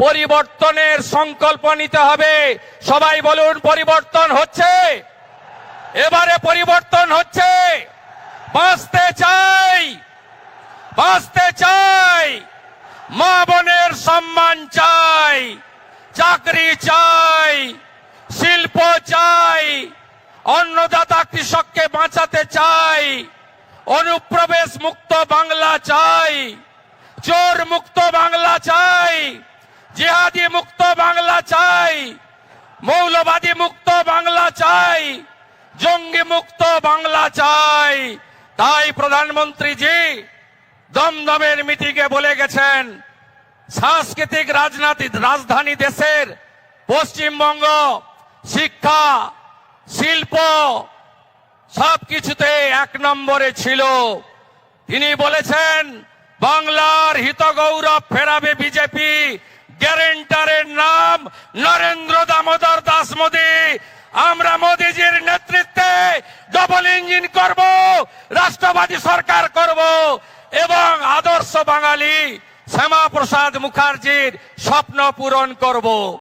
পরিবর্তনের সংকল্প নিতে হবে। সবাই বলুন, পরিবর্তন হচ্ছে, এবারে পরিবর্তন হচ্ছে। বাঁচতে চাই, বাঁচতে চাই, মা বোনের সম্মান চাই, চাকরি চাই, শিল্প চাই, অন্নদাতা কৃষককে বাঁচাতে চাই, অনুপ্রবেশ মুক্ত বাংলা চাই, চোর মুক্ত বাংলা চাই, জিহাদি মুক্ত বাংলা চাই, মৌলবাদী মুক্ত বাংলা চাই, জঙ্গি মুক্ত বাংলা চাই। তাই প্রধানমন্ত্রীজি দমদমের মিটিংয়ে বলে গেছেন, সাংস্কৃতিক রাজধানী দেশের পশ্চিমবঙ্গ শিক্ষা, শিল্প সবকিছুতে 1 নম্বরে ছিল। তিনি বলেছেন, বাংলার হিত গৌরব ফেরাবে বিজেপি, গ্যারেন্টারের নাম নরেন্দ্র দামোদর দাস মোদী। আমরা মোদীজির নেতৃত্বে ডবল ইঞ্জিন করব, রাষ্ট্রবাদী সরকার করব এবং আদর্শ বাঙালি শ্যামা প্রসাদ মুখার্জির স্বপ্ন পূরণ করব।